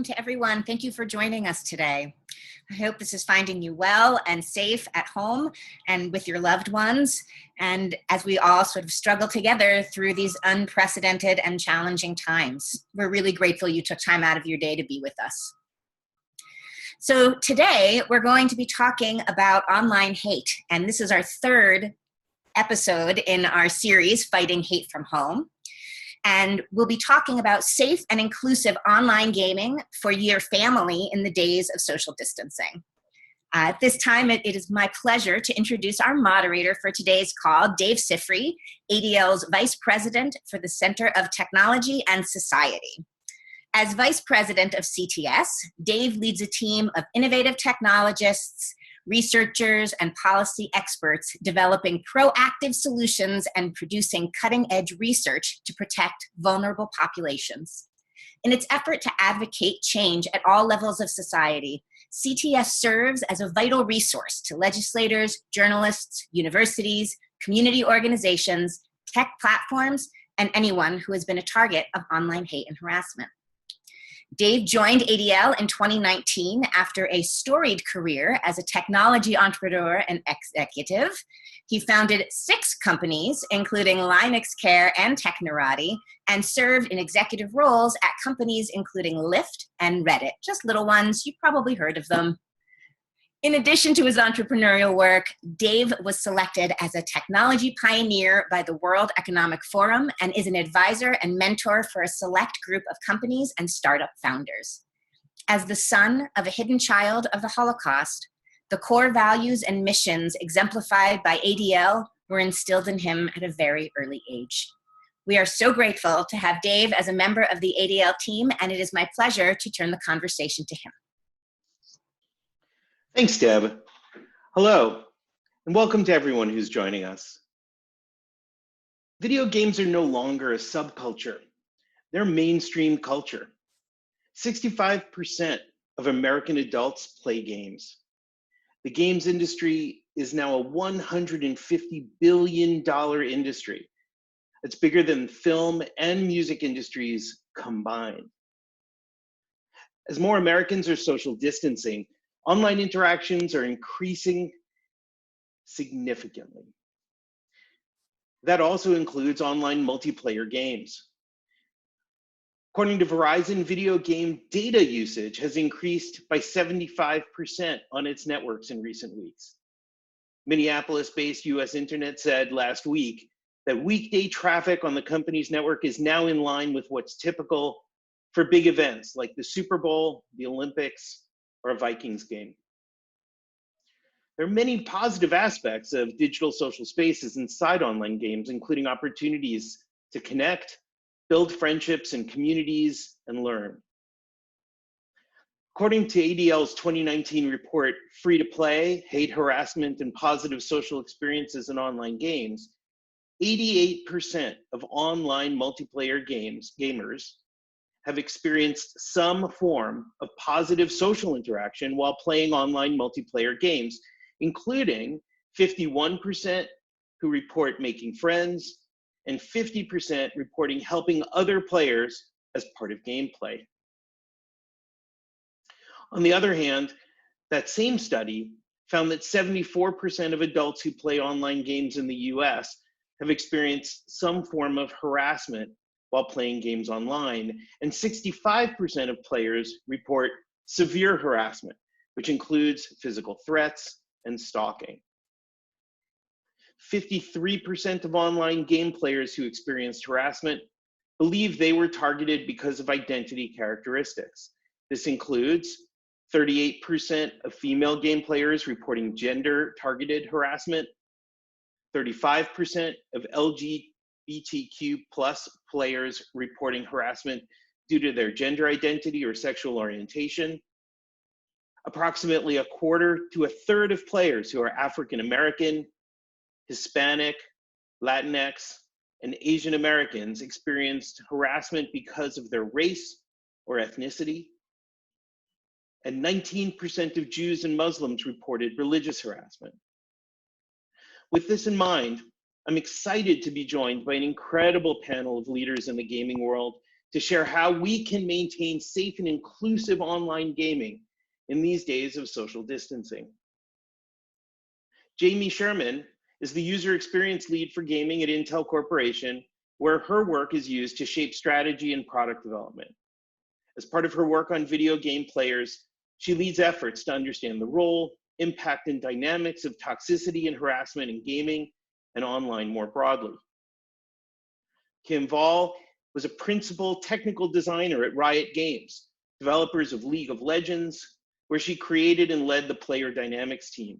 To everyone. Thank you for joining us today. I hope this is finding you well and safe at home and with your loved ones, and as we all sort of struggle together through these unprecedented and challenging times. We're really grateful you took time out of your day to be with us. So today we're going to be talking about online hate, and this is our third episode in our series, Fighting Hate from Home. And we'll be talking about safe and inclusive online gaming for your family in the days of social distancing. At this time, it is my pleasure to introduce our moderator for today's call, Dave Sifry, ADL's Vice President for the Center of Technology and Society. As Vice President of CTS, Dave leads a team of innovative technologists, researchers, and policy experts developing proactive solutions and producing cutting-edge research to protect vulnerable populations. In its effort to advocate change at all levels of society, CTS serves as a vital resource to legislators, journalists, universities, community organizations, tech platforms, and anyone who has been a target of online hate and harassment. Dave joined ADL in 2019 after a storied career as a technology entrepreneur and executive. He founded 6 companies, including Linux Care and Technorati, and served in executive roles at companies including Lyft and Reddit, just little ones, you've probably heard of them. In addition to his entrepreneurial work, Dave was selected as a technology pioneer by the World Economic Forum and is an advisor and mentor for a select group of companies and startup founders. As the son of a hidden child of the Holocaust, the core values and missions exemplified by ADL were instilled in him at a very early age. We are so grateful to have Dave as a member of the ADL team, and it is my pleasure to turn the conversation to him. Thanks, Deb. Hello, and welcome to everyone who's joining us. Video games are no longer a subculture. They're mainstream culture. 65% of American adults play games. The games industry is now a $150 billion industry. It's bigger than film and music industries combined. As more Americans are social distancing, online interactions are increasing significantly. That also includes online multiplayer games. According to Verizon, video game data usage has increased by 75% on its networks in recent weeks. Minneapolis-based US Internet said last week that weekday traffic on the company's network is now in line with what's typical for big events like the Super Bowl, the Olympics, or a Vikings game. There are many positive aspects of digital social spaces inside online games, including opportunities to connect, build friendships and communities, and learn. According to ADL's 2019 report, Free to Play, Hate, Harassment, and Positive Social Experiences in Online Games, 88% of online multiplayer gamers have experienced some form of positive social interaction while playing online multiplayer games, including 51% who report making friends and 50% reporting helping other players as part of gameplay. On the other hand, that same study found that 74% of adults who play online games in the US have experienced some form of harassment while playing games online, and 65% of players report severe harassment, which includes physical threats and stalking. 53% of online game players who experienced harassment believe they were targeted because of identity characteristics. This includes 38% of female game players reporting gender-targeted harassment, 35% of LGBTQ+ players reporting harassment due to their gender identity or sexual orientation. Approximately a quarter to a third of players who are African American, Hispanic, Latinx, and Asian Americans experienced harassment because of their race or ethnicity. And 19% of Jews and Muslims reported religious harassment. With this in mind, I'm excited to be joined by an incredible panel of leaders in the gaming world to share how we can maintain safe and inclusive online gaming in these days of social distancing. Jamie Sherman is the user experience lead for gaming at Intel Corporation, where her work is used to shape strategy and product development. As part of her work on video game players, she leads efforts to understand the role, impact, and dynamics of toxicity and harassment in gaming and online more broadly. Kim Vall was a principal technical designer at Riot Games, developers of League of Legends, where she created and led the player dynamics team.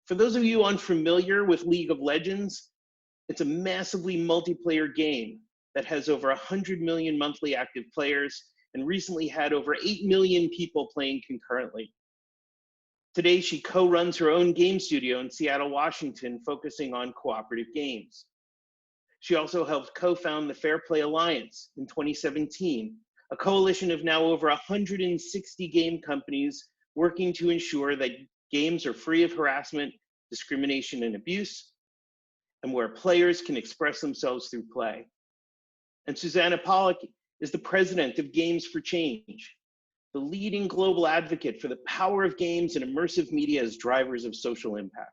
For those of you unfamiliar with League of Legends, it's a massively multiplayer game that has over 100 million monthly active players and recently had over 8 million people playing concurrently. Today, she co-runs her own game studio in Seattle, Washington, focusing on cooperative games. She also helped co-found the Fair Play Alliance in 2017, a coalition of now over 160 game companies working to ensure that games are free of harassment, discrimination, and abuse, and where players can express themselves through play. And Susanna Pollock is the president of Games for Change, the leading global advocate for the power of games and immersive media as drivers of social impact.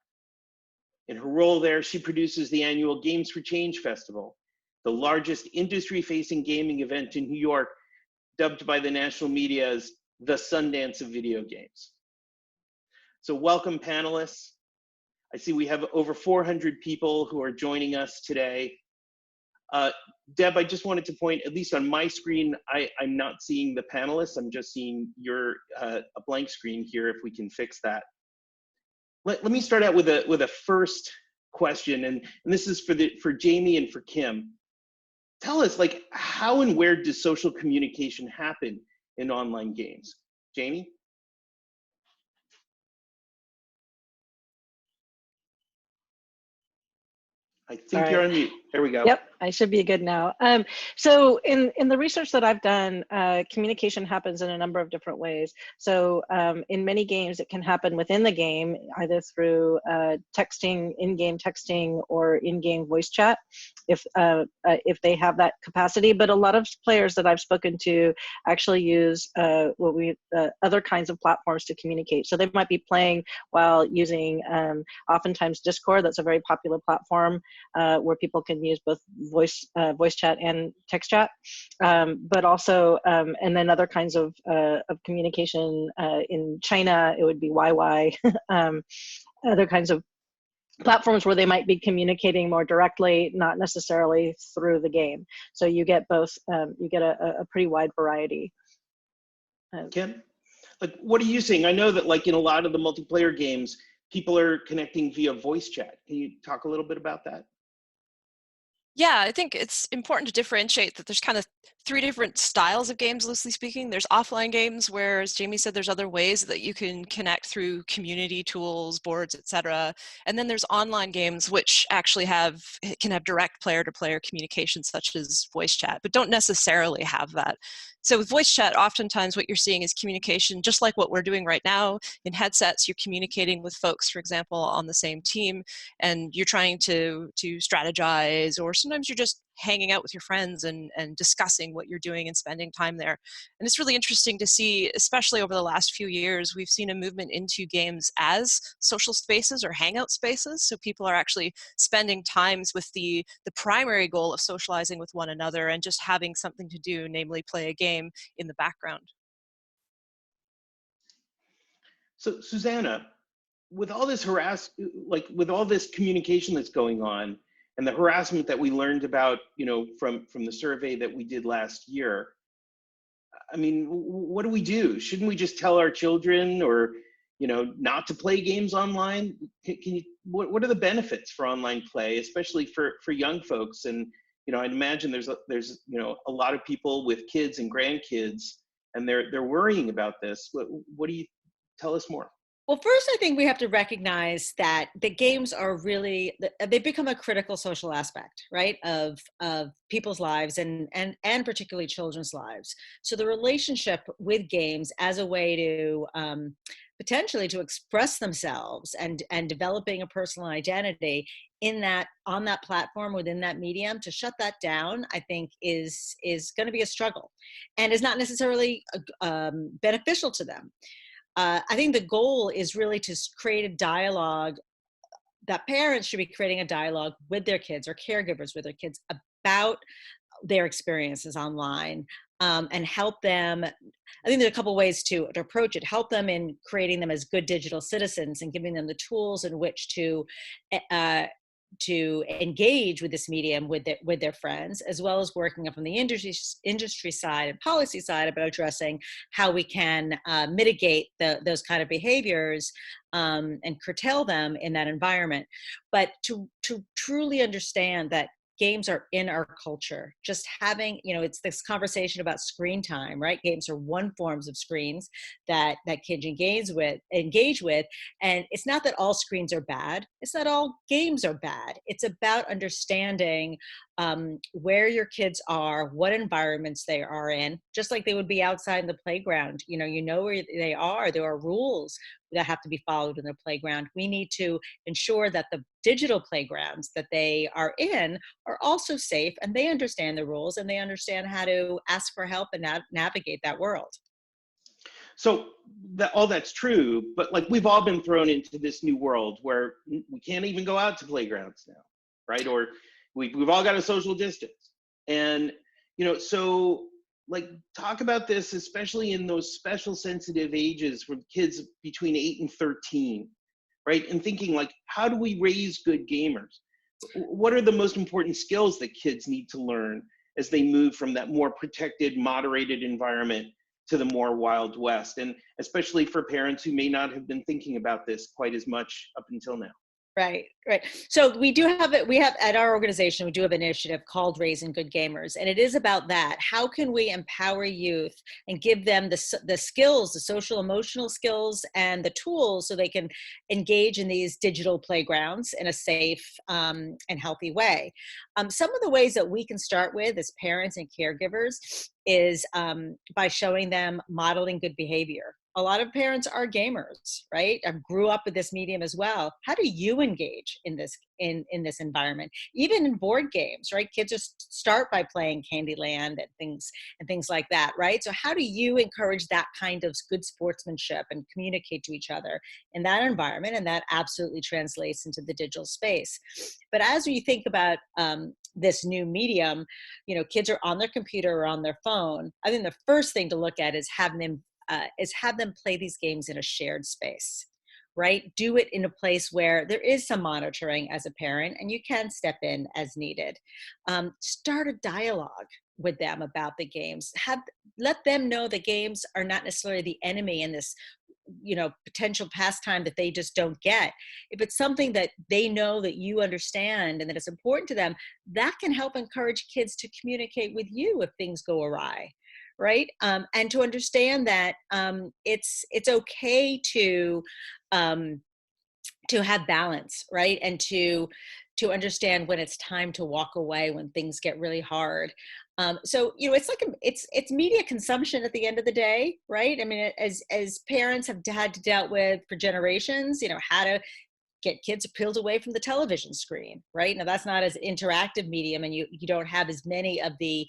In her role there, she produces the annual Games for Change Festival, the largest industry-facing gaming event in New York, dubbed by the national media as the Sundance of video games. So welcome, panelists. I see we have over 400 people who are joining us today. Deb, I just wanted to point, at least on my screen, I'm not seeing the panelists. I'm just seeing your a blank screen here, if we can fix that. Let me start out with a first question, and this is for Jamie and for Kim. Tell us, like, how and where does social communication happen in online games? Jamie? I think you're on mute. There we go. Yep, I should be good now. So in the research that I've done, communication happens in a number of different ways. So in many games, it can happen within the game, either through texting, in-game texting, or in-game voice chat, if they have that capacity. But a lot of players that I've spoken to actually use other kinds of platforms to communicate. So they might be playing while using oftentimes Discord. That's a very popular platform where people can use both voice chat and text chat, but also and then other kinds of communication. In China, it would be YY, other kinds of platforms where they might be communicating more directly, not necessarily through the game. So you get both. You get a pretty wide variety. Kim, like, what are you seeing? I know that, like, in a lot of the multiplayer games, people are connecting via voice chat. Can you talk a little bit about that? Yeah, I think it's important to differentiate that there's kind of three different styles of games, loosely speaking. There's offline games where, as Jamie said, there's other ways that you can connect through community tools, boards, etc. And then there's online games which actually can have direct player-to-player communication, such as voice chat, but don't necessarily have that. So with voice chat, oftentimes what you're seeing is communication, just like what we're doing right now. In headsets, you're communicating with folks, for example, on the same team, and you're trying to strategize, or sometimes you're just hanging out with your friends and discussing what you're doing and spending time there. And it's really interesting to see, especially over the last few years, we've seen a movement into games as social spaces or hangout spaces. So people are actually spending times with the primary goal of socializing with one another and just having something to do, namely play a game in the background. So Susanna, with all this with all this communication that's going on, and the harassment that we learned about, from the survey that we did last year, I mean, what do we do? Shouldn't we just tell our children, or not to play games online? What are the benefits for online play, especially for young folks? And I'd imagine there's a lot of people with kids and grandkids, and they're worrying about this. What do you tell us more? Well, first, I think we have to recognize that the games are really, they've become a critical social aspect, right, of people's lives and particularly children's lives. So the relationship with games as a way to potentially to express themselves and developing a personal identity on that platform within that medium. To shut that down, I think is going to be a struggle, and is not necessarily beneficial to them. I think the goal is really to create a dialogue, that parents should be creating a dialogue with their kids, or caregivers with their kids, about their experiences online, and help them. I think there's a couple ways to approach it. Help them in creating them as good digital citizens and giving them the tools in which to engage with this medium with their friends, as well as working up on the industry side and policy side about addressing how we can mitigate those kind of behaviors and curtail them in that environment. But to truly understand that games are in our culture, just having, it's this conversation about screen time, right? Games are one forms of screens that kids engage with. And it's not that all screens are bad. It's not all games are bad. It's about understanding where your kids are, what environments they are in, just like they would be outside in the playground. You know where they are. There are rules that have to be followed in the playground. We need to ensure that the digital playgrounds that they are in are also safe, and they understand the rules, and they understand how to ask for help and navigate that world. So all that's true, but like, we've all been thrown into this new world where we can't even go out to playgrounds now, right? Or we've all got a social distance. And, so like, talk about this, especially in those special sensitive ages for kids between 8 and 13, right? And thinking like, how do we raise good gamers? What are the most important skills that kids need to learn as they move from that more protected, moderated environment to the more Wild West? And especially for parents who may not have been thinking about this quite as much up until now. Right. So we have at our organization, we do have an initiative called Raising Good Gamers. And it is about that. How can we empower youth and give them the skills, the social emotional skills, and the tools so they can engage in these digital playgrounds in a safe and healthy way? Some of the ways that we can start with as parents and caregivers is by showing them modeling good behavior. A lot of parents are gamers, right? I grew up with this medium as well. How do you engage in this environment? Even in board games, right? Kids just start by playing Candyland and things like that, right? So how do you encourage that kind of good sportsmanship and communicate to each other in that environment? And that absolutely translates into the digital space. But as we think about this new medium, kids are on their computer or on their phone. I think the first thing to look at is have them play these games in a shared space, right? Do it in a place where there is some monitoring as a parent, and you can step in as needed. Start a dialogue with them about the games. Let them know that games are not necessarily the enemy in this potential pastime that they just don't get. If it's something that they know that you understand and that it's important to them, that can help encourage kids to communicate with you if things go awry, right? And to understand that it's okay to have balance, right? And to understand when it's time to walk away when things get really hard. So it's like it's media consumption at the end of the day, right? I mean, as parents have had to deal with for generations, how to get kids peeled away from the television screen, right? Now that's not as interactive medium, and you don't have as many of the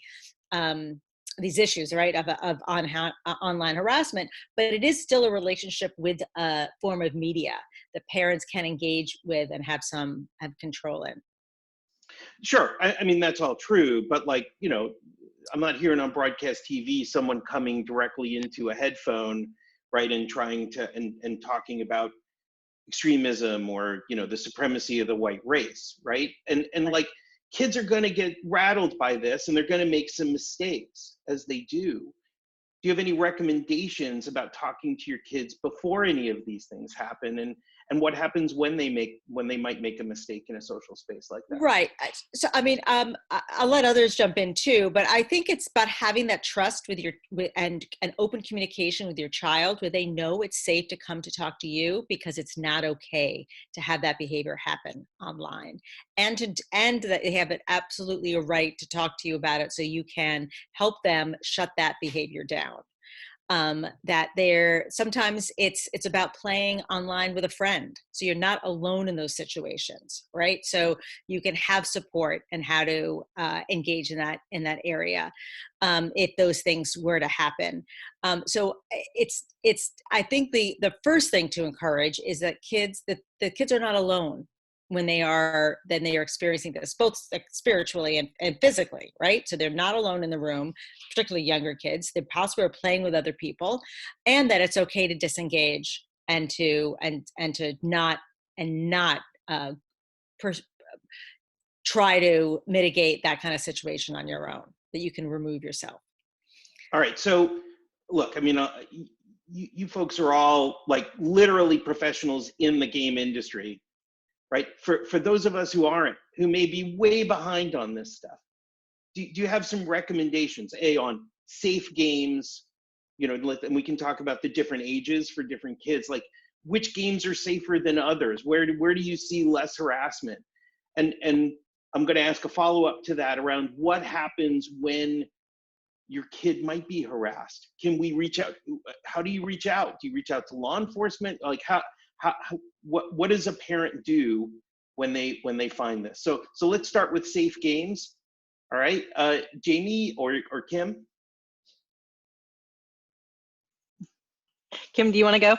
these issues, right, of online harassment, but it is still a relationship with a form of media that parents can engage with and have control in. Sure, I mean, that's all true, but like, I'm not hearing on broadcast TV someone coming directly into a headphone, right, and trying to and talking about extremism or the supremacy of the white race, right? And like, kids are going to get rattled by this, and they're going to make some mistakes as they do. Do you have any recommendations about talking to your kids before any of these things happen, and what happens when they might make a mistake in a social space like that? Right. So, I mean, I'll let others jump in too, but I think it's about having that trust and open communication with your child, where they know it's safe to come to talk to you because it's not okay to have that behavior happen online, and that they have absolutely a right to talk to you about it, so you can help them shut that behavior down. that sometimes it's about playing online with a friend, so you're not alone in those situations, right? So you can have support and how to engage in that area if those things were to happen. So I think the first thing to encourage is that the kids are not alone when they are experiencing this, both spiritually and physically, right? So they're not alone in the room, particularly younger kids. They possibly are playing with other people, and that it's okay to disengage and to not try to mitigate that kind of situation on your own, that you can remove yourself. All right, so look, I mean, you folks are all like literally professionals in the game industry, right? For those of us who aren't, who may be way behind on this stuff, do you have some recommendations, on safe games, and we can talk about the different ages for different kids, like which games are safer than others? Where do you see less harassment? And I'm gonna ask a follow-up to that around what happens when your kid might be harassed. Can we reach out? How do you reach out? Do you reach out to law enforcement? Like what does a parent do when they find this? So let's start with safe games. All right, Jamie or Kim? Kim, do you want to go?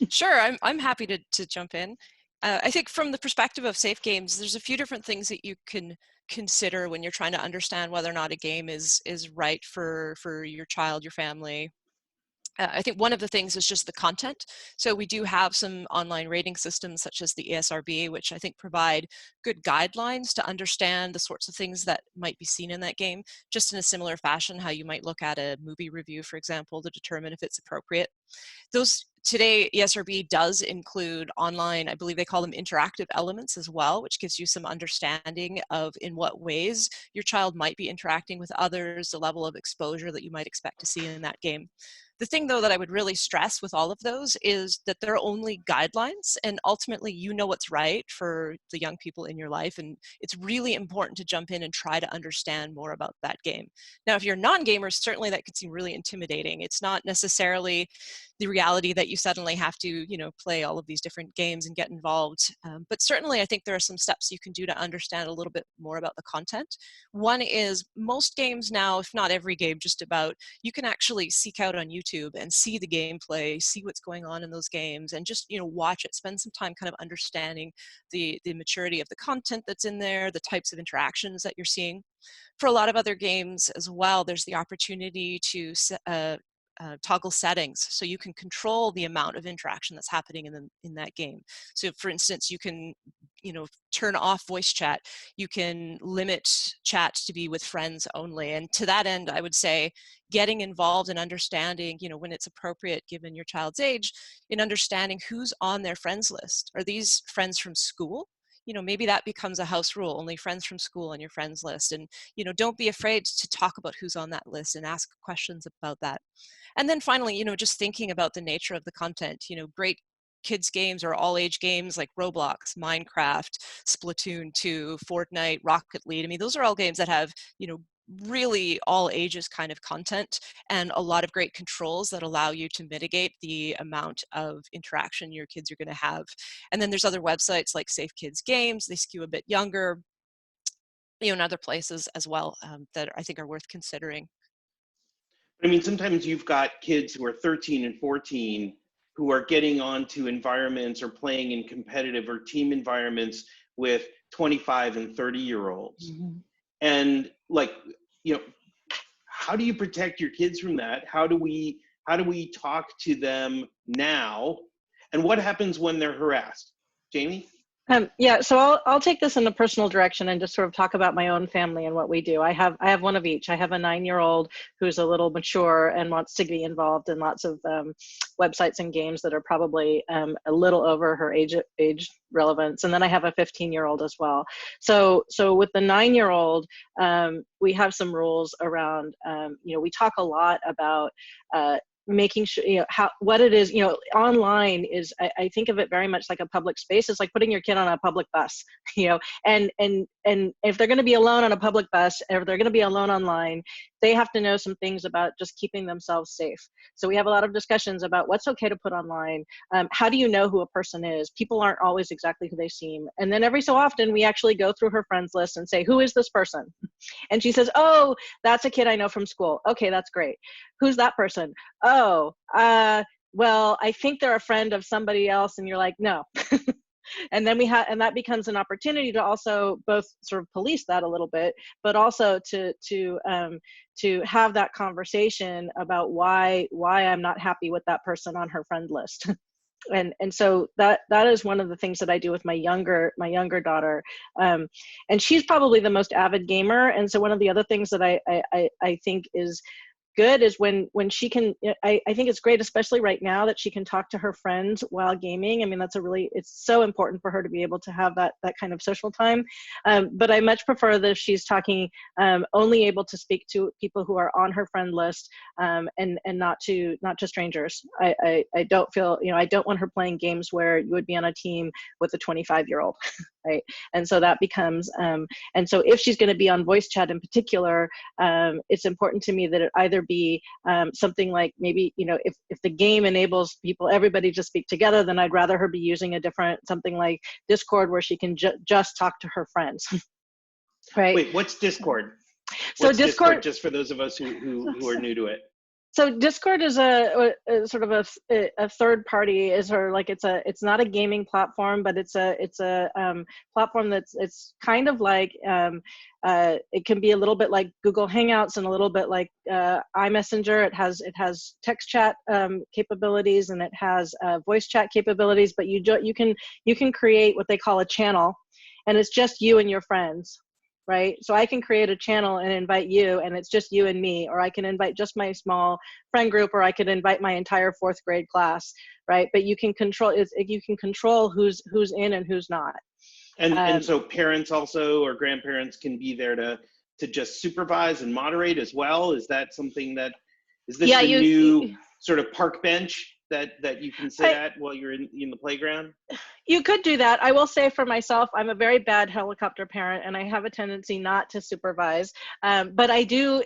Sure, I'm happy to jump in. I think from the perspective of safe games, there's a few different things that you can consider when you're trying to understand whether or not a game is right for your child, your family. I think one of the things is just the content. So we do have some online rating systems such as the ESRB, which I think provide good guidelines to understand the sorts of things that might be seen in that game, just in a similar fashion how you might look at a movie review, for example, to determine if it's appropriate. Today, ESRB does include online, I believe they call them interactive elements as well, which gives you some understanding of in what ways your child might be interacting with others, the level of exposure that you might expect to see in that game. The thing, though, that I would really stress with all of those is that they're only guidelines, and ultimately you know what's right for the young people in your life, and it's really important to jump in and try to understand more about that game. Now, if you're non-gamers, certainly that could seem really intimidating. It's not necessarily the reality that you suddenly have to, play all of these different games and get involved. But certainly I think there are some steps you can do to understand a little bit more about the content. One is most games now, if not every game, just about, you can actually seek out on YouTube and see the gameplay, see what's going on in those games, and just, watch it, spend some time kind of understanding the maturity of the content that's in there, the types of interactions that you're seeing. For a lot of other games as well, there's the opportunity to toggle settings, so you can control the amount of interaction that's happening in that game. So for instance, you can turn off voice chat, you can limit chat to be with friends only, and to that end I would say getting involved and understanding when it's appropriate given your child's age, in understanding who's on their friends list. Are these friends from school? Maybe that becomes a house rule, only friends from school on your friends list. And don't be afraid to talk about who's on that list and ask questions about that. And then finally, just thinking about the nature of the content. Great kids games or all age games like Roblox, Minecraft, Splatoon 2, Fortnite, Rocket League. I mean, those are all games that have, really all ages kind of content and a lot of great controls that allow you to mitigate the amount of interaction your kids are going to have. And then there's other websites like Safe Kids Games, they skew a bit younger, and other places as well that I think are worth considering. I mean, sometimes you've got kids who are 13 and 14 who are getting onto environments or playing in competitive or team environments with 25 and 30-year-olds. Mm-hmm. And how do you protect your kids from that? How do we talk to them now? And what happens when they're harassed? Jamie? Yeah, so I'll take this in a personal direction and just sort of talk about my own family and what we do. I have one of each. I have a 9-year-old who's a little mature and wants to be involved in lots of websites and games that are probably a little over her age relevance. And then I have a 15-year-old as well. So with the 9-year-old, we have some rules around, we talk a lot about making sure what it is online is. I think of it very much like a public space. It's like putting your kid on a public bus, and if they're going to be alone on a public bus, or they're going to be alone online, they have to know some things about just keeping themselves safe. So we have a lot of discussions about what's okay to put online. How do you know who a person is? People aren't always exactly who they seem. And then every so often we actually go through her friends list and say, who is this person? And she says, oh, that's a kid I know from school. Okay, that's great. Who's that person? Oh, well, I think they're a friend of somebody else. And you're like, no. And then and that becomes an opportunity to also both sort of police that a little bit, but also to have that conversation about why I'm not happy with that person on her friend list. And so that is one of the things that I do with my younger daughter, and she's probably the most avid gamer. And so one of the other things that I think is good is when she can, I think it's great, especially right now, that she can talk to her friends while gaming. I mean, it's so important for her to be able to have that kind of social time. But I much prefer that if she's talking, only able to speak to people who are on her friend list, and not to strangers. I don't feel, I don't want her playing games where you would be on a team with a 25-year-old, right? And so that becomes, and so if she's going to be on voice chat in particular, it's important to me that it either be something like, maybe, if the game enables everybody to speak together, then I'd rather her be using a different, something like Discord, where she can just talk to her friends. Right. Wait, what's Discord? So what's Discord, just for those of us who are new to it? So Discord is a sort of a third party, it's not a gaming platform, but it's a platform it's kind of like, it can be a little bit like Google Hangouts and a little bit like iMessenger. It has text chat capabilities, and it has voice chat capabilities, but you can create what they call a channel, and it's just you and your friends. Right? So I can create a channel and invite you, and it's just you and me, or I can invite just my small friend group, or I could invite my entire 4th grade class, right? But you can control who's in and who's not. And so parents also, or grandparents, can be there to just supervise and moderate as well. Is that something that, is this the new sort of park bench that you can sit at while you're in the playground? You could do that. I will say for myself, I'm a very bad helicopter parent, and I have a tendency not to supervise. But I do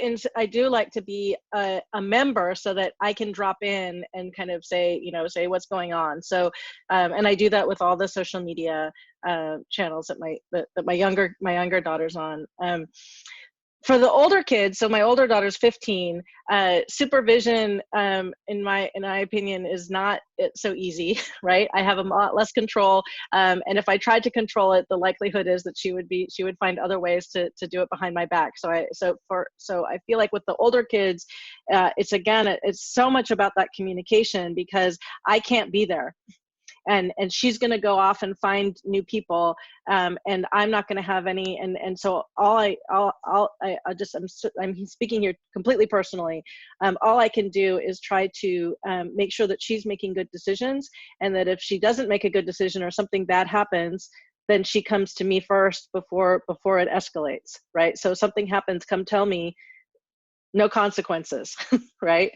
like to be a member, so that I can drop in and kind of say what's going on. So, and I do that with all the social media channels that my younger daughter's on. For the older kids, so my older daughter's 15, supervision, in my opinion, is not so easy, right? I have a lot less control, and if I tried to control it, the likelihood is that she would find other ways to do it behind my back. So I feel like with the older kids, it's so much about that communication, because I can't be there. And she's going to go off and find new people, and I'm not going to have any. And so I'm speaking here completely personally. All I can do is try to make sure that she's making good decisions, and that if she doesn't make a good decision or something bad happens, then she comes to me first before it escalates, right? So if something happens, come tell me. No consequences, right?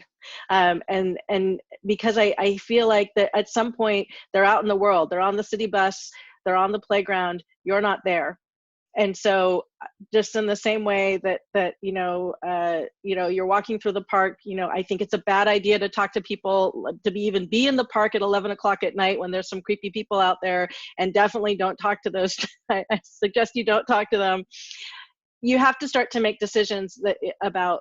And because I feel like that at some point they're out in the world, they're on the city bus, they're on the playground, you're not there. And so just in the same way that you're walking through the park, I think it's a bad idea to talk to people, to even be in the park at 11 o'clock at night when there's some creepy people out there, and definitely don't talk to those. I suggest you don't talk to them. You have to start to make decisions about,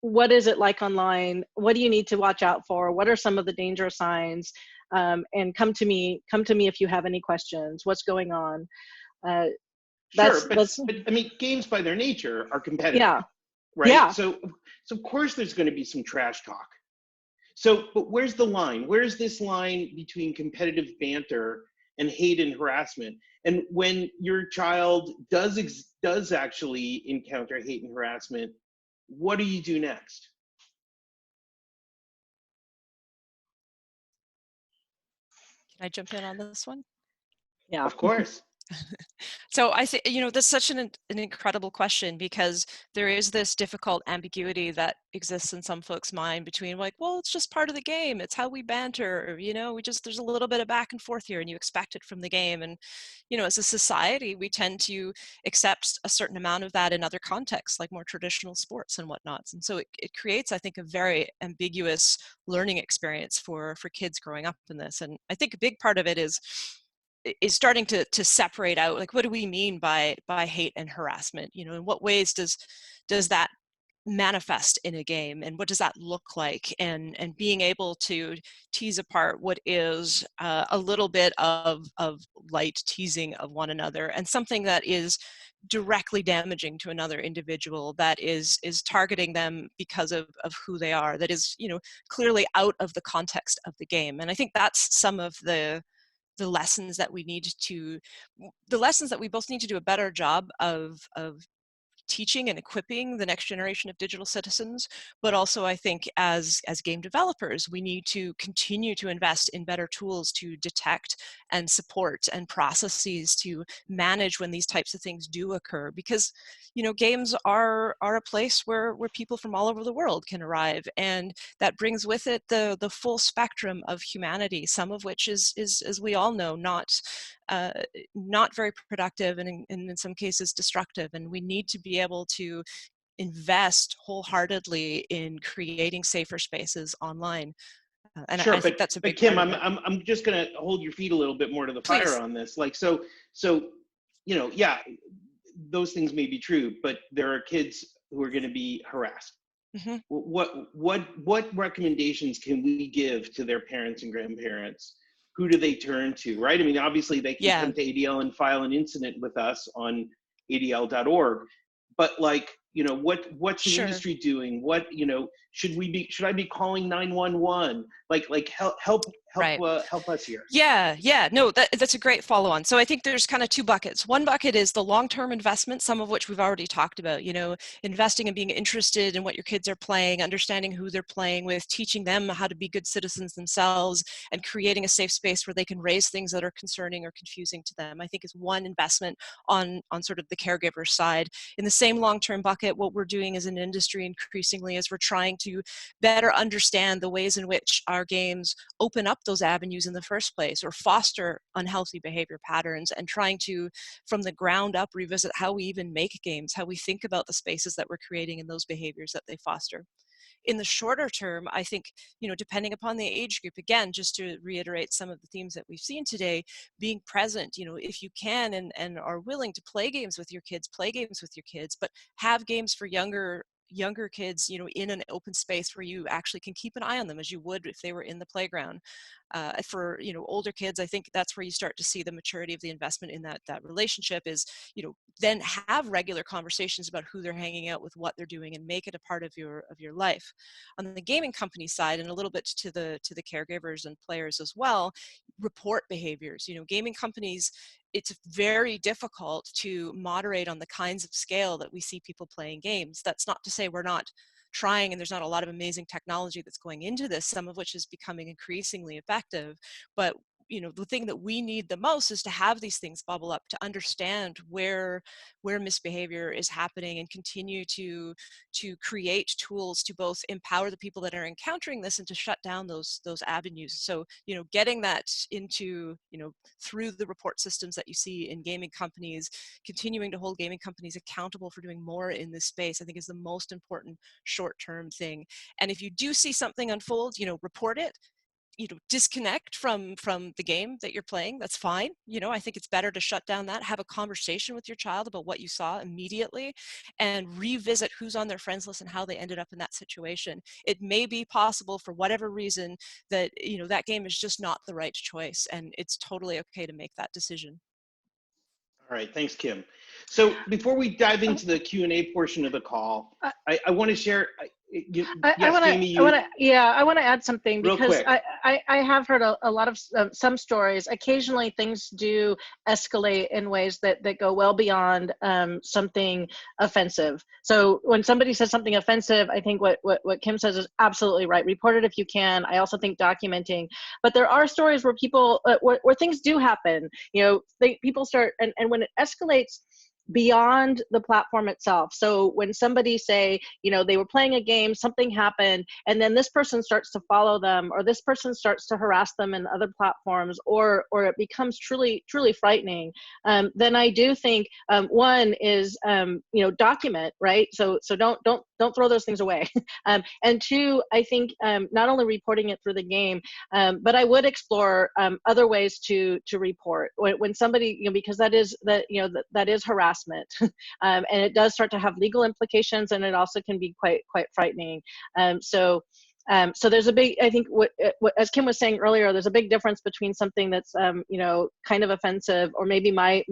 what is it like online? What do you need to watch out for? What are some of the danger signs? And come to me if you have any questions. What's going on? Sure, but I mean, games by their nature are competitive, yeah. right? Yeah. So of course there's going to be some trash talk. So, but where's the line? Where's this line between competitive banter and hate and harassment? And when your child does actually encounter hate and harassment, what do you do next? Can I jump in on this one? Yeah. Of course. So I think, that's such an incredible question, because there is this difficult ambiguity that exists in some folks' mind between like, well, it's just part of the game. It's how we banter, or, there's a little bit of back and forth here and you expect it from the game. And, as a society, we tend to accept a certain amount of that in other contexts, like more traditional sports and whatnots. And so it creates, I think, a very ambiguous learning experience for kids growing up in this. And I think a big part of it is starting to separate out, like, what do we mean by hate and harassment? In what ways does that manifest in a game, and what does that look like? And being able to tease apart what is a little bit of light teasing of one another, and something that is directly damaging to another individual, that is targeting them because of who they are, that is clearly out of the context of the game. And I think that's some of the lessons that we both need to do a better job of teaching and equipping the next generation of digital citizens, but also I think as game developers, we need to continue to invest in better tools to detect and support and processes to manage when these types of things do occur. Because games are a place where people from all over the world can arrive, and that brings with it the full spectrum of humanity, some of which is as we all know, not very productive, and in some cases destructive. And we need to be able to invest wholeheartedly in creating safer spaces online. And Sure, I think that's a but big Kim, part of it. I'm just gonna hold your feet a little bit more to the fire Please. on this. Like, so yeah, those things may be true, but there are kids who are going to be harassed. Mm-hmm. What recommendations can we give to their parents and grandparents? Who do they turn to, right? I mean, obviously they can come to ADL and file an incident with us on adl.org, but like, what's the industry doing? What, should I be calling 911? Like help Right. help us here. Yeah. No, that's a great follow-on. So I think there's kind of two buckets. One bucket is the long-term investment, some of which we've already talked about, investing and being interested in what your kids are playing, understanding who they're playing with, teaching them how to be good citizens themselves, and creating a safe space where they can raise things that are concerning or confusing to them, I think is one investment on sort of the caregiver side. In the same long-term bucket, what we're doing as an industry increasingly is we're trying to better understand the ways in which our games open up those avenues in the first place, or foster unhealthy behavior patterns, and trying to, from the ground up, revisit how we even make games, how we think about the spaces that we're creating and those behaviors that they foster. In the shorter term, I think, depending upon the age group, again, just to reiterate some of the themes that we've seen today, being present, if you can and are willing to play games with your kids, but have games for younger kids, in an open space where you actually can keep an eye on them as you would if they were in the playground. For older kids, I think that's where you start to see the maturity of the investment in that relationship is, then have regular conversations about who they're hanging out with, what they're doing, and make it a part of your life. On the gaming company side, and a little bit to the caregivers and players as well, report behaviors. Gaming companies, it's very difficult to moderate on the kinds of scale that we see people playing games. That's not to say we're not trying, and there's not a lot of amazing technology that's going into this, some of which is becoming increasingly effective. But the thing that we need the most is to have these things bubble up, to understand where misbehavior is happening, and continue to create tools to both empower the people that are encountering this and to shut down those avenues. So getting that into through the report systems that you see in gaming companies, continuing to hold gaming companies accountable for doing more in this space, I think is the most important short-term thing. And if you do see something unfold, report it. Disconnect from the game that you're playing. That's fine. I think it's better to shut down that, have a conversation with your child about what you saw immediately, and revisit who's on their friends list and how they ended up in that situation. It may be possible, for whatever reason, that that game is just not the right choice, and it's totally okay to make that decision. All right, thanks, Kim. So before we dive into the Q&A portion of the call, I want to share, Yes, Jamie, I want to add something, real because quick. I have heard a lot of some stories. Occasionally things do escalate in ways that go well beyond something offensive. So when somebody says something offensive, I think what Kim says is absolutely right. Report it if you can. I also think documenting, but there are stories where people where things do happen. People start, and when it escalates beyond the platform itself. So when somebody say, they were playing a game, something happened, and then this person starts to follow them, or this person starts to harass them in other platforms, or it becomes truly frightening, then I do think one is document, right? So don't throw those things away. And two, I think not only reporting it through the game, but I would explore other ways to report when somebody, because that is harassment, and it does start to have legal implications, and it also can be quite frightening. So there's a big, I think, what as Kim was saying earlier, there's a big difference between something that's kind of offensive, or maybe my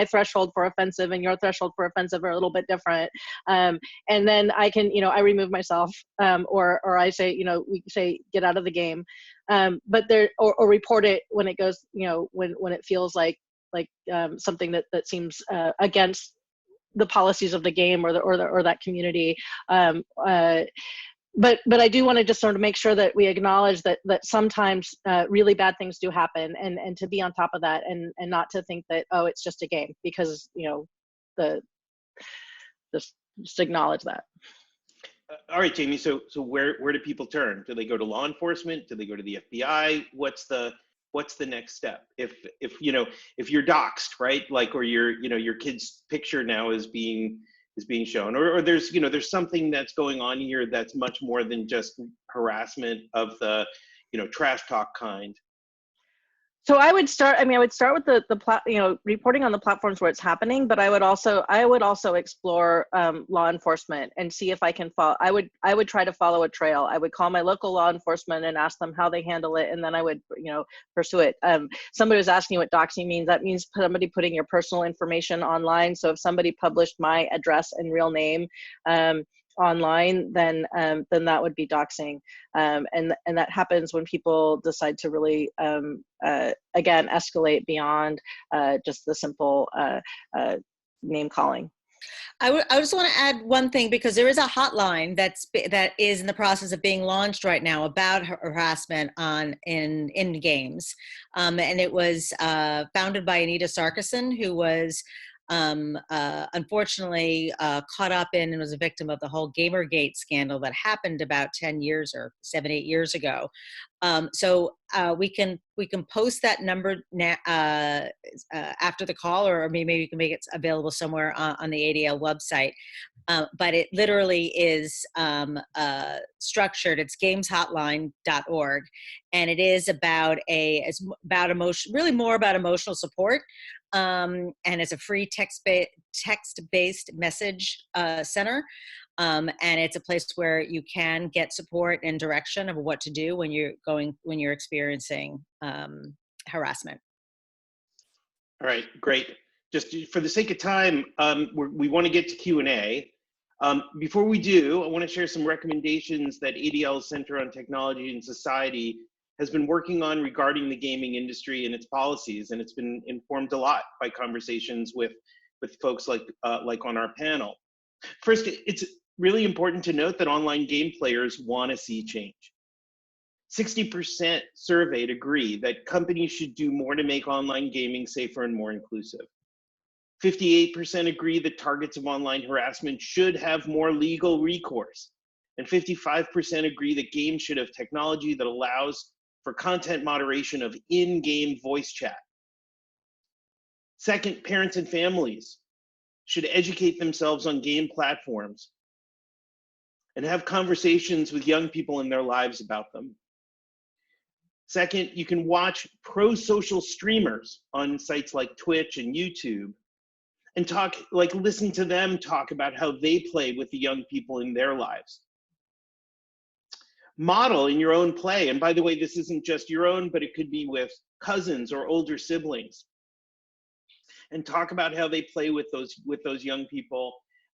threshold for offensive and your threshold for offensive are a little bit different. And then I can, I remove myself, or I say, we say get out of the game, but there, or report it when it goes, when it feels like something that seems against the policies of the game or that community. But I do want to just sort of make sure that we acknowledge that sometimes really bad things do happen, and to be on top of that, and not to think that, oh, it's just a game, because just acknowledge that. All right, Jamie. So where do people turn? Do they go to law enforcement? Do they go to the FBI? What's the next step? If you're doxxed, right? Like, or your kid's picture now is being shown, or there's something that's going on here that's much more than just harassment of the trash talk kind. So I would start with the reporting on the platforms where it's happening, but I would also explore law enforcement and see if I can follow. I would try to follow a trail. I would call my local law enforcement and ask them how they handle it, and then I would pursue it. Somebody was asking what doxing means. That means somebody putting your personal information online. So if somebody published my address and real name online, then that would be doxing, and that happens when people decide to really again escalate beyond just the simple name calling. I just want to add one thing, because there is a hotline that is in the process of being launched right now about harassment in games, and it was founded by Anita Sarkison, who was unfortunately caught up in and was a victim of the whole Gamergate scandal that happened about 10 years or 7-8 years ago. So we can post that number after the call, or maybe we can make it available somewhere on the ADL website. But it literally is structured. It's gameshotline.org, and it is about really more about emotional support. And it's a free text-based message center. And it's a place where you can get support and direction of what to do when you're experiencing harassment. All right, great. Just for the sake of time, we want to get to Q&A. Before we do, I want to share some recommendations that ADL's Center on Technology and Society has been working on regarding the gaming industry and its policies, and it's been informed a lot by conversations with folks like on our panel. First, it's really important to note that online game players want to see change. 60% surveyed agree that companies should do more to make online gaming safer and more inclusive. 58% agree that targets of online harassment should have more legal recourse. And 55% agree that games should have technology that allows for content moderation of in-game voice chat. Second, parents and families should educate themselves on game platforms and have conversations with young people in their lives about them. Second, you can watch pro-social streamers on sites like Twitch and YouTube and listen to them talk about how they play with the young people in their lives. Model in your own play, and by the way, this isn't just your own, but it could be with cousins or older siblings, and talk about how they play with those young people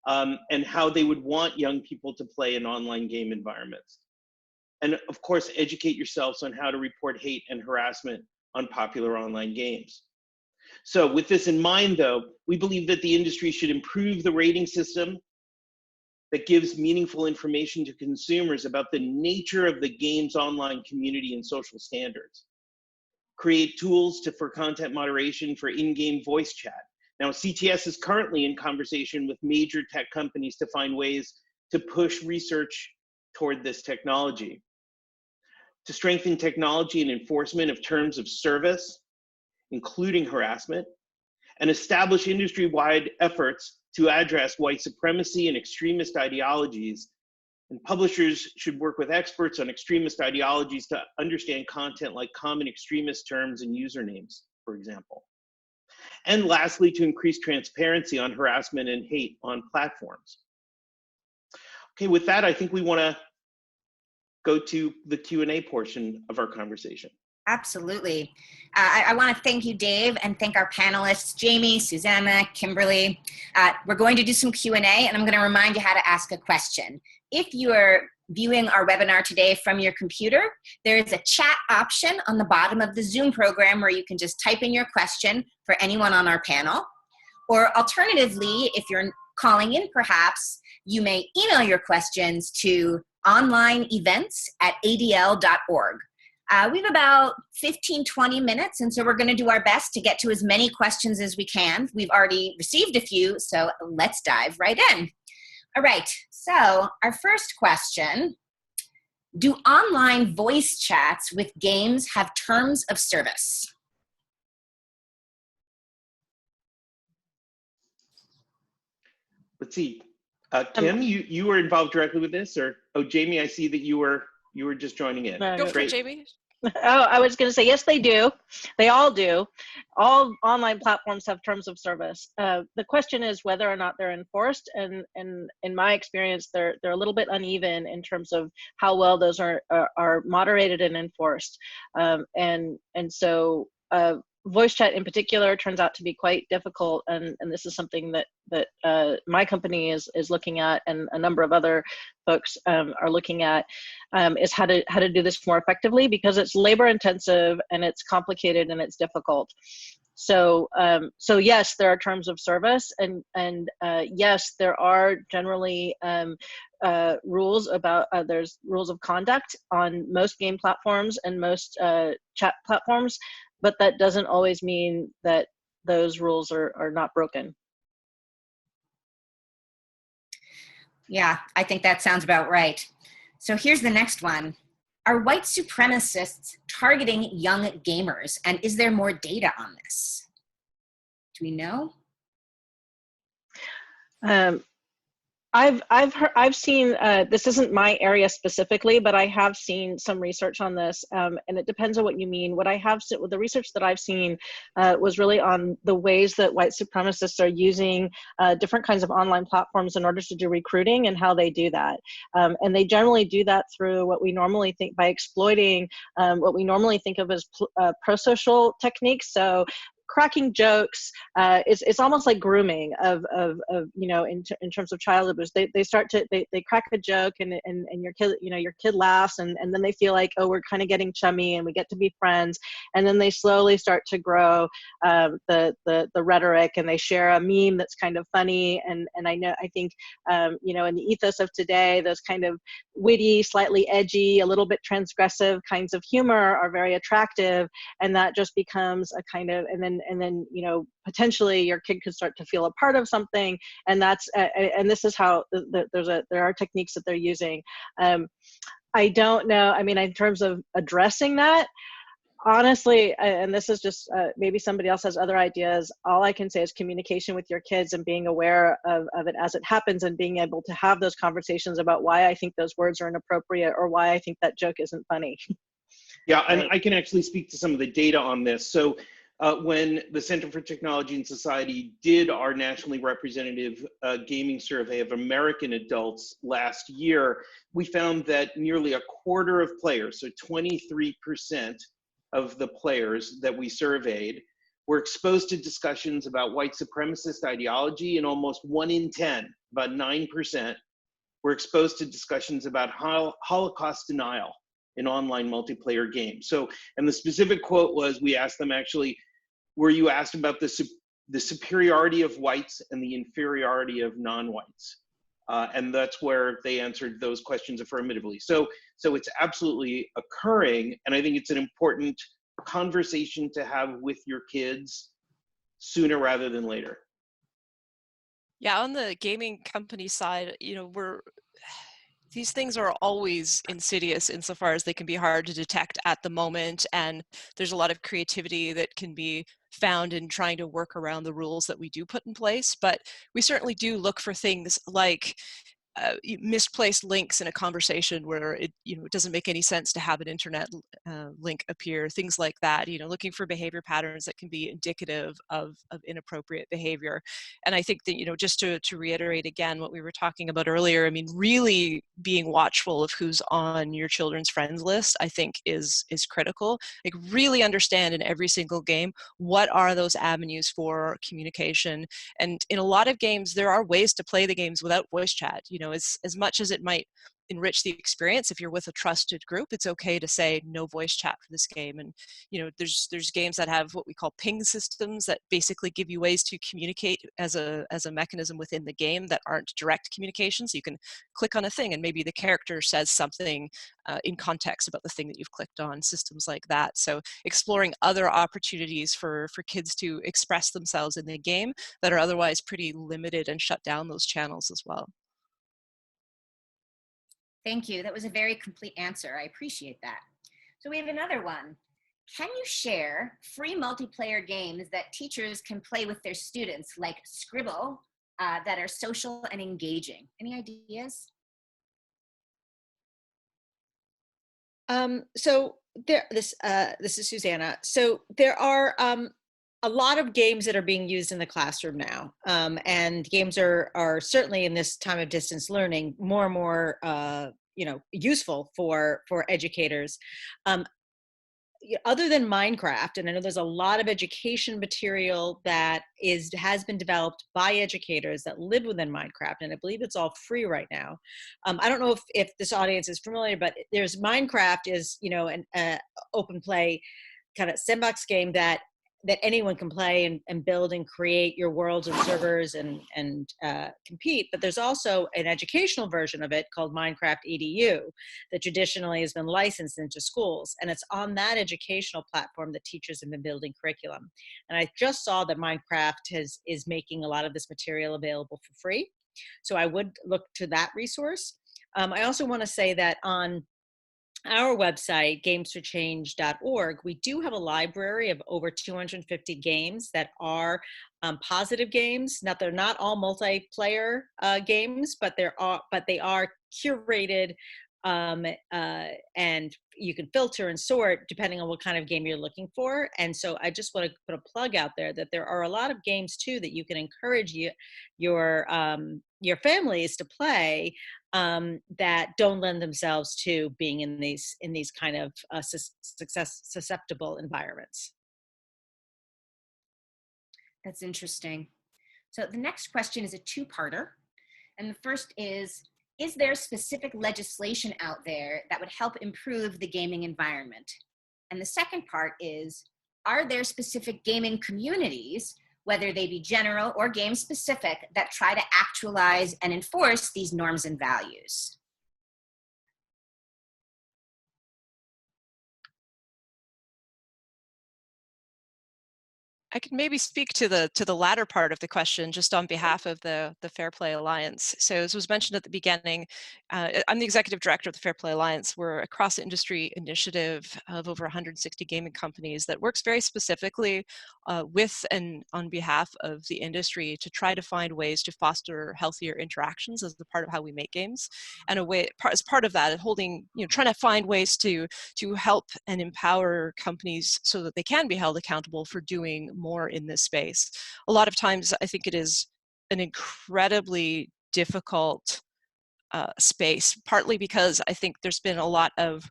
and how they would want young people to play in online game environments. And of course, educate yourselves on how to report hate and harassment on popular online games. So with this in mind, though, we believe that the industry should improve the rating system that gives meaningful information to consumers about the nature of the game's online community and social standards. Create tools for content moderation for in-game voice chat. Now, CTS is currently in conversation with major tech companies to find ways to push research toward this technology. To strengthen technology and enforcement of terms of service, including harassment, and establish industry-wide efforts to address white supremacy and extremist ideologies. And publishers should work with experts on extremist ideologies to understand content like common extremist terms and usernames, for example. And lastly, to increase transparency on harassment and hate on platforms. Okay, with that, I think we want to go to the Q&A portion of our conversation. Absolutely. I want to thank you, Dave, and thank our panelists, Jamie, Susanna, Kimberly. We're going to do some Q&A, and I'm going to remind you how to ask a question. If you are viewing our webinar today from your computer, there is a chat option on the bottom of the Zoom program where you can just type in your question for anyone on our panel. Or alternatively, if you're calling in perhaps, you may email your questions to onlineevents@adl.org. We have about 15-20 minutes, and so we're going to do our best to get to as many questions as we can. We've already received a few, so let's dive right in. All right, so our first question: do online voice chats with games have terms of service? Let's see. Kim, you were involved directly with this, or Jamie, I see that you were just joining in. Go for it, Jamie. Oh, I was going to say, yes, they do. They all do. All online platforms have terms of service. The question is whether or not they're enforced, and in my experience, they're a little bit uneven in terms of how well those are moderated and enforced. And so voice chat in particular turns out to be quite difficult, and this is something that my company is looking at, and a number of other folks are looking at, is how to do this more effectively, because it's labor intensive and it's complicated and it's difficult. So yes, there are terms of service, and yes, there are generally rules about there's rules of conduct on most game platforms and most chat platforms, but that doesn't always mean that those rules are not broken. Yeah, I think that sounds about right. So here's the next one. Are white supremacists targeting young gamers? And is there more data on this? Do we know? I've seen, this isn't my area specifically, but I have seen some research on this, and it depends on what you mean. The research that I've seen was really on the ways that white supremacists are using different kinds of online platforms in order to do recruiting and how they do that. And they generally do that through what we normally think, by exploiting what we normally think of as pro-social techniques. So cracking jokes, it's almost like grooming of you know, in terms of child abuse. They crack a joke, and your kid laughs, and then they feel like, oh, we're kind of getting chummy and we get to be friends, and then they slowly start to grow the rhetoric, and they share a meme that's kind of funny, and I think you know, in the ethos of today, those kind of witty, slightly edgy, a little bit transgressive kinds of humor are very attractive, and that just becomes a kind of, and then you know, potentially your kid could start to feel a part of something, and that's and this is how there are techniques that they're using. I don't know, I mean, in terms of addressing that, honestly, and this is just maybe somebody else has other ideas, all I can say is communication with your kids and being aware of it as it happens, and being able to have those conversations about why I think those words are inappropriate, or why I think that joke isn't funny. Yeah, and I can actually speak to some of the data on this. So when the Center for Technology and Society did our nationally representative gaming survey of American adults last year, we found that nearly a quarter of players, so 23% of the players that we surveyed, were exposed to discussions about white supremacist ideology, and almost 1 in 10, about 9%, were exposed to discussions about Holocaust denial in online multiplayer games. So, and the specific quote was, we asked them actually, were you asked about the superiority of whites and the inferiority of non-whites? And that's where they answered those questions affirmatively. So it's absolutely occurring, and I think it's an important conversation to have with your kids sooner rather than later. Yeah, on the gaming company side, you know, these things are always insidious insofar as they can be hard to detect at the moment, and there's a lot of creativity that can be found in trying to work around the rules that we do put in place. But we certainly do look for things like misplaced links in a conversation where it doesn't make any sense to have an internet link appear, things like that, looking for behavior patterns that can be indicative of inappropriate behavior. And I think that, just to reiterate again what we were talking about earlier, I mean, really being watchful of who's on your children's friends list, I think is critical. Like, really understand in every single game, what are those avenues for communication? And in a lot of games, there are ways to play the games without voice chat. As much as it might enrich the experience, if you're with a trusted group, it's okay to say no voice chat for this game. And there's games that have what we call ping systems that basically give you ways to communicate as a mechanism within the game that aren't direct communication. So you can click on a thing and maybe the character says something in context about the thing that you've clicked on, systems like that. So exploring other opportunities for kids to express themselves in the game that are otherwise pretty limited, and shut down those channels as well. Thank you. That was a very complete answer. I appreciate that. So we have another one. Can you share free multiplayer games that teachers can play with their students, like Scribble, that are social and engaging? Any ideas? So this is Susanna. So there are a lot of games that are being used in the classroom now, and games are certainly in this time of distance learning more and more useful for educators. Other than Minecraft, and I know there's a lot of education material that has been developed by educators that live within Minecraft, and I believe it's all free right now. I don't know if this audience is familiar, but there's Minecraft is an open play kind of sandbox game that anyone can play and build and create your worlds and servers and compete. But there's also an educational version of it called Minecraft EDU that traditionally has been licensed into schools. And it's on that educational platform that teachers have been building curriculum. And I just saw that Minecraft is making a lot of this material available for free. So I would look to that resource. I also want to say that on our website, gamesforchange.org, we do have a library of over 250 games that are positive games. Now, they're not all multiplayer games, but they are curated, and you can filter and sort depending on what kind of game you're looking for. And so I just want to put a plug out there that there are a lot of games too that you can encourage your families to play, that don't lend themselves to being in these kind of susceptible environments. That's interesting. So the next question is a two-parter. And the first is there specific legislation out there that would help improve the gaming environment? And the second part is, are there specific gaming communities, whether they be general or game specific, that try to actualize and enforce these norms and values? I could maybe speak to the latter part of the question just on behalf of the Fair Play Alliance. So as was mentioned at the beginning, I'm the executive director of the Fair Play Alliance. We're a cross-industry initiative of over 160 gaming companies that works very specifically with and on behalf of the industry to try to find ways to foster healthier interactions as a part of how we make games. And as part of that, trying to find ways to help and empower companies so that they can be held accountable for doing more in this space. A lot of times, I think it is an incredibly difficult space, partly because I think there's been a lot of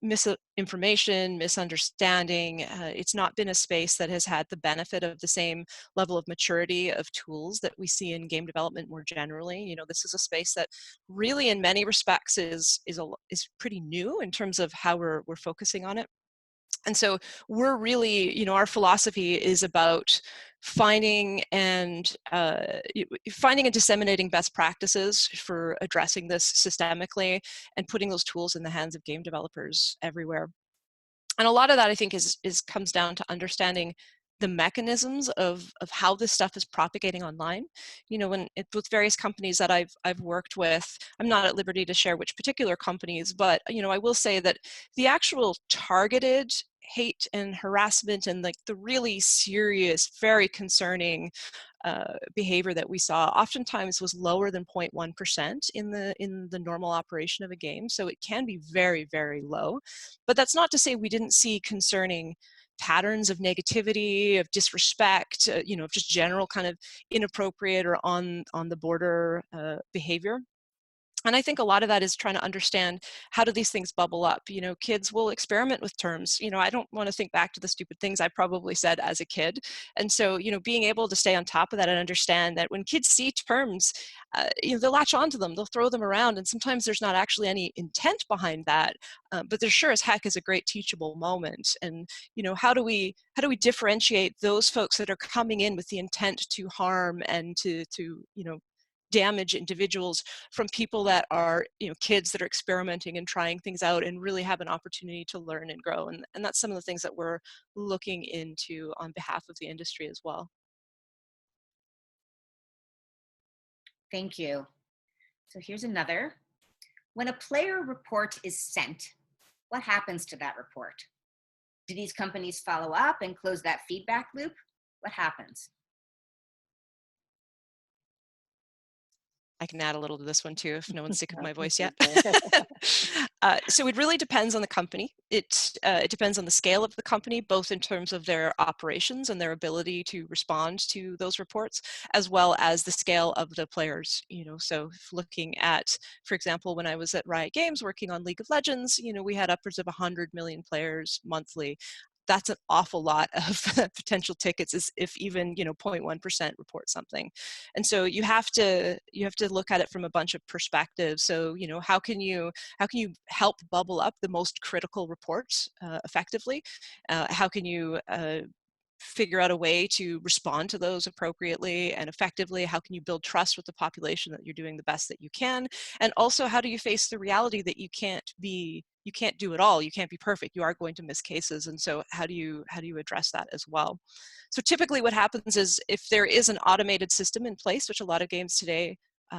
misinformation, misunderstanding. It's not been a space that has had the benefit of the same level of maturity of tools that we see in game development more generally. You know, this is a space that really, in many respects, is pretty new in terms of how we're focusing on it. And so we're really, you know, our philosophy is about finding and disseminating best practices for addressing this systemically and putting those tools in the hands of game developers everywhere. And a lot of that, I think, comes down to understanding the mechanisms of how this stuff is propagating online. You know, with various companies that I've worked with, I'm not at liberty to share which particular companies, but, you know, I will say that the actual targeted hate and harassment and like the really serious, very concerning behavior that we saw oftentimes was lower than 0.1% in the normal operation of a game. So it can be very, very low. But that's not to say we didn't see concerning patterns of negativity, of disrespect, you know, just general kind of inappropriate or on the border behavior. And I think a lot of that is trying to understand, how do these things bubble up? You know, kids will experiment with terms. You know, I don't want to think back to the stupid things I probably said as a kid. And so, you know, being able to stay on top of that and understand that when kids see terms, you know, they'll latch onto them, they'll throw them around. And sometimes there's not actually any intent behind that, but there sure as heck is a great teachable moment. And, you know, how do we differentiate those folks that are coming in with the intent to harm and to you know, damage individuals from people that are, you know, kids that are experimenting and trying things out and really have an opportunity to learn and grow. And that's some of the things that we're looking into on behalf of the industry as well. Thank you. So here's another. When a player report is sent, what happens to that report? Do these companies follow up and close that feedback loop? What happens? I can add a little to this one too, if no one's sick of my voice yet. So it really depends on the company. It depends on the scale of the company, both in terms of their operations and their ability to respond to those reports, as well as the scale of the players. You know, so looking at, for example, when I was at Riot Games working on League of Legends, you know, we had upwards of 100 million players monthly. That's an awful lot of potential tickets, as if even, you know, 0.1% report something. And so you have to look at it from a bunch of perspectives. So, you know, how can you help bubble up the most critical reports effectively? How can you figure out a way to respond to those appropriately and effectively? How can you build trust with the population that you're doing the best that you can? And also, how do you face the reality that you can't do it all, you can't be perfect, you are going to miss cases. And so how do you address that as well? So typically what happens is, if there is an automated system in place, which a lot of games today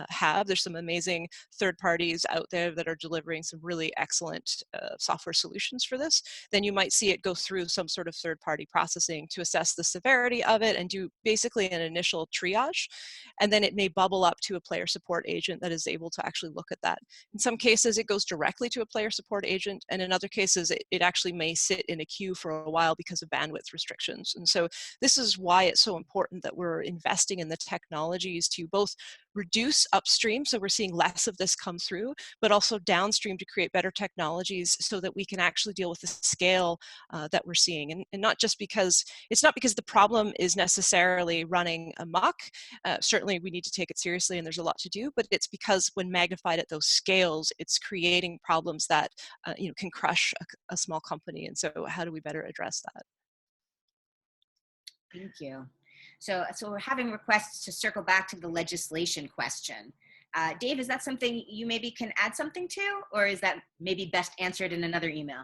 have, there's some amazing third parties out there that are delivering some really excellent software solutions for this, then you might see it go through some sort of third party processing to assess the severity of it and do basically an initial triage. And then it may bubble up to a player support agent that is able to actually look at that. In some cases, it goes directly to a player support agent, and in other cases, it actually may sit in a queue for a while because of bandwidth restrictions. And so this is why it's so important that we're investing in the technologies to both reduce upstream, so we're seeing less of this come through, but also downstream to create better technologies so that we can actually deal with the scale that we're seeing. And not just because, it's not because the problem is necessarily running amok. Certainly we need to take it seriously and there's a lot to do, but it's because when magnified at those scales, it's creating problems that you know, can crush a small company. And so how do we better address that? Thank you. So we're having requests to circle back to the legislation question. Dave, is that something you maybe can add something to, or is that maybe best answered in another email?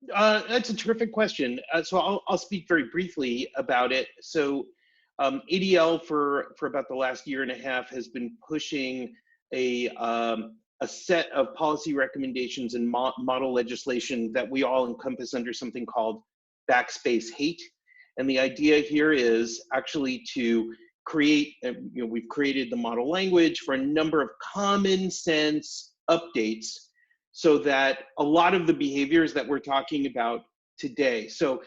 That's a terrific question. So I'll speak very briefly about it. So ADL for about the last year and a half has been pushing a set of policy recommendations and model legislation that we all encompass under something called Backspace Hate. And the idea here is actually to create, you know, we've created the model language for a number of common sense updates so that a lot of the behaviors that we're talking about today. So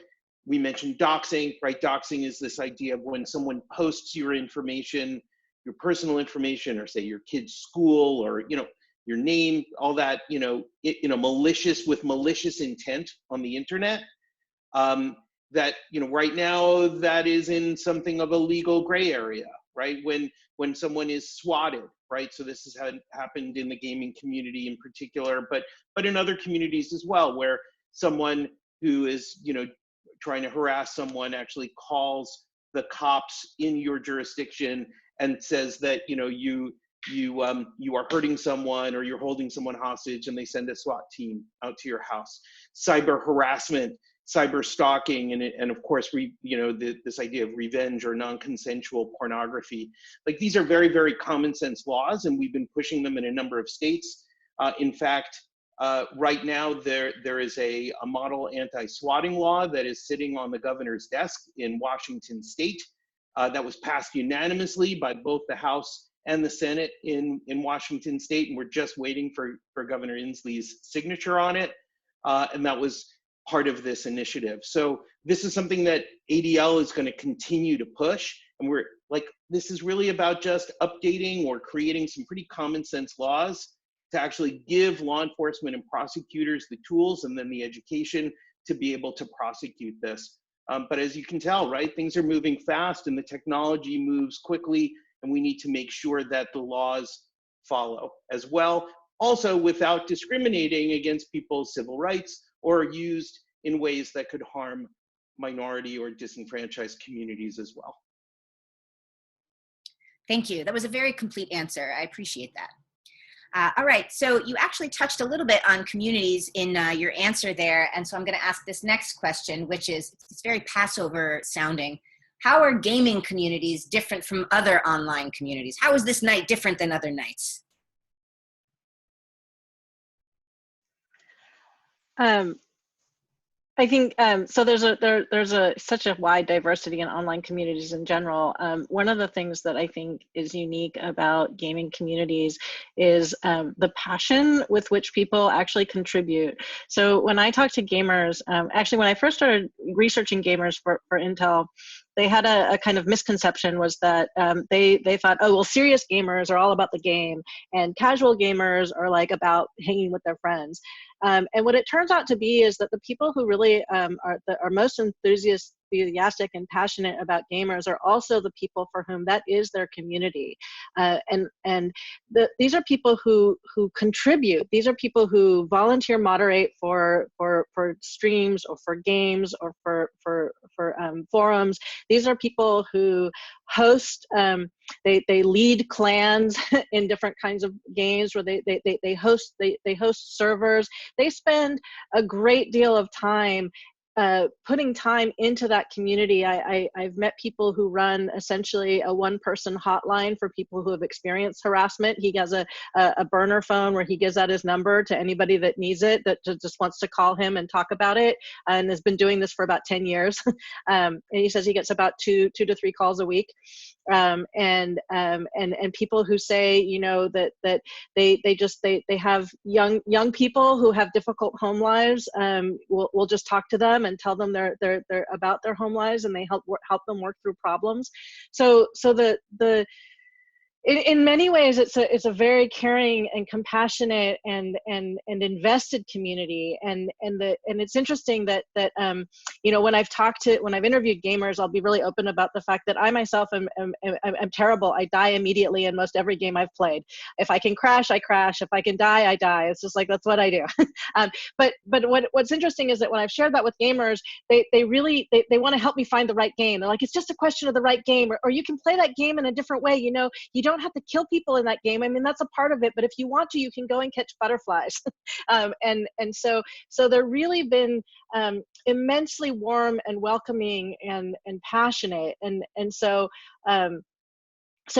we mentioned doxing, right? Doxing is this idea of when someone posts your information, your personal information, or say your kid's school, or, you know, your name, all that, malicious with malicious intent on the internet. That, right now that is in something of a legal gray area, right? When someone is swatted, right? So this has happened in the gaming community in particular, but in other communities as well, where someone who is, trying to harass someone actually calls the cops in your jurisdiction and says that, you are hurting someone or you're holding someone hostage, and they send a SWAT team out to your house. Cyber harassment, cyber stalking, and of course, this idea of revenge or non-consensual pornography. Like, these are very, very common sense laws, and we've been pushing them in a number of states. In fact, right now there is a model anti-swatting law that is sitting on the governor's desk in Washington State that was passed unanimously by both the House and the Senate in Washington State, and we're just waiting for Governor Inslee's signature on it, and that was part of this initiative. So this is something that ADL is going to continue to push, and this is really about just updating or creating some pretty common sense laws to actually give law enforcement and prosecutors the tools and then the education to be able to prosecute this. But as you can tell, right, things are moving fast and the technology moves quickly, and we need to make sure that the laws follow as well, also without discriminating against people's civil rights or used in ways that could harm minority or disenfranchised communities as well. Thank you. That was a very complete answer. I appreciate that. All right, so you actually touched a little bit on communities in your answer there, and so I'm going to ask this next question, which is, it's very Passover sounding. How are gaming communities different from other online communities? How is this night different than other nights? I think so. There's such a wide diversity in online communities in general. One of the things that I think is unique about gaming communities is the passion with which people actually contribute. So when I talk to gamers, actually when I first started researching gamers for Intel, they had a kind of misconception, was that they thought, oh, well, serious gamers are all about the game, and casual gamers are like about hanging with their friends. And what it turns out to be is that the people who really are most enthusiastic and passionate about gamers are also the people for whom that is their community. These are people who contribute. These are people who volunteer moderate for streams or for games or for forums. These are people who host, they lead clans in different kinds of games where they host servers. They spend a great deal of time putting time into that community. I've met people who run essentially a one-person hotline for people who have experienced harassment. He has a burner phone where he gives out his number to anybody that needs it, that just wants to call him and talk about it, and has been doing this for about 10 years. And he says he gets about two to three calls a week. And people who say, you know, that they have young people who have difficult home lives. We'll just talk to them and tell them they're about their home lives, and they help them work through problems. So in many ways, it's a very caring and compassionate and invested community, and it's interesting that you know, when I've interviewed gamers, I'll be really open about the fact that I myself am terrible. I die immediately in most every game I've played. If I can crash, I crash. If I can die, I die. It's just like, that's what I do. But what's interesting is that when I've shared that with gamers, they really want to help me find the right game. They're like, it's just a question of the right game, or you can play that game in a different way. You know, you don't have to kill people in that game. I mean, that's a part of it, but if you want to, you can go and catch butterflies. So they're really been immensely warm and welcoming and passionate. So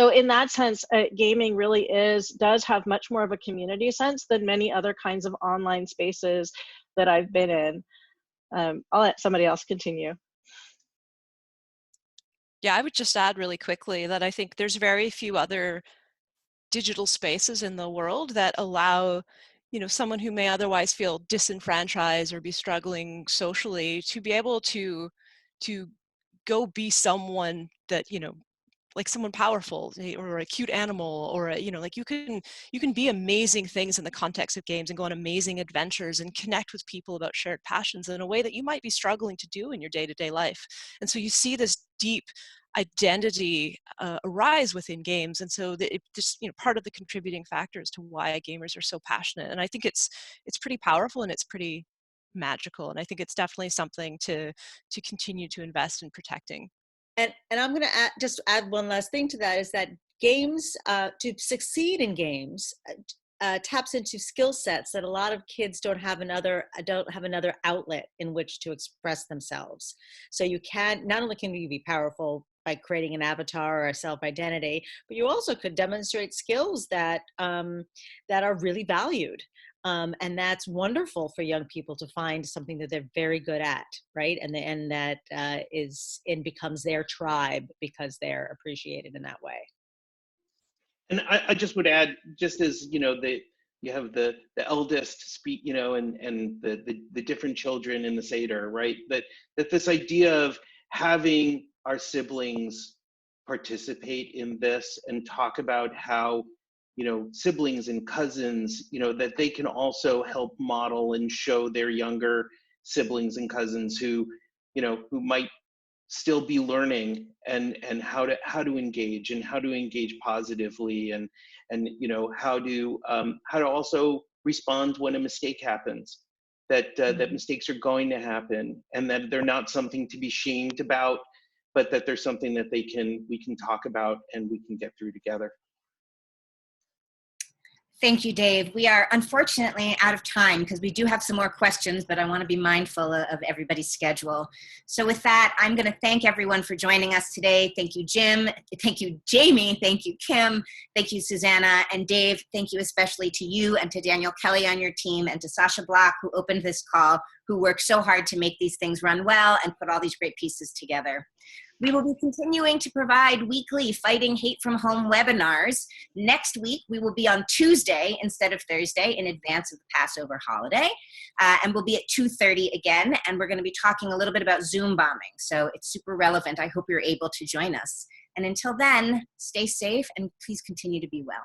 in that sense, gaming really does have much more of a community sense than many other kinds of online spaces that I've been in. I'll let somebody else continue. Yeah, I would just add really quickly that I think there's very few other digital spaces in the world that allow, you know, someone who may otherwise feel disenfranchised or be struggling socially to be able to go be someone that, you know, like someone powerful or a cute animal, or like you can be amazing things in the context of games and go on amazing adventures and connect with people about shared passions in a way that you might be struggling to do in your day-to-day life. And so you see this deep identity arise within games, and so that it just part of the contributing factors to why gamers are so passionate. And I think it's pretty powerful and it's pretty magical, and I think it's definitely something to continue to invest in protecting. And I'm going to just add one last thing to that, is that games, to succeed in games, taps into skill sets that a lot of kids don't have another outlet in which to express themselves. So you can, not only can you be powerful by creating an avatar or a self-identity, but you also could demonstrate skills that that are really valued. And that's wonderful for young people to find something that they're very good at, right? And that becomes their tribe because they're appreciated in that way. And I just would add, just as you have the eldest speak, and the different children in the Seder, right? That this idea of having our siblings participate in this and talk about how siblings and cousins, that they can also help model and show their younger siblings and cousins who might still be learning and how to engage and how to engage positively, and how to also respond when a mistake happens, that mistakes are going to happen, and that they're not something to be shamed about, but that there's something that we can talk about and we can get through together. Thank you, Dave. We are unfortunately out of time because we do have some more questions, but I want to be mindful of everybody's schedule. So with that, I'm going to thank everyone for joining us today. Thank you, Jim. Thank you, Jamie. Thank you, Kim. Thank you, Susanna. And Dave, thank you especially to you and to Daniel Kelly on your team, and to Sasha Block, who opened this call, who worked so hard to make these things run well and put all these great pieces together. We will be continuing to provide weekly Fighting Hate from Home webinars. Next week, we will be on Tuesday instead of Thursday in advance of the Passover holiday. And we'll be at 2:30 again. And we're going to be talking a little bit about Zoom bombing. So it's super relevant. I hope you're able to join us. And until then, stay safe and please continue to be well.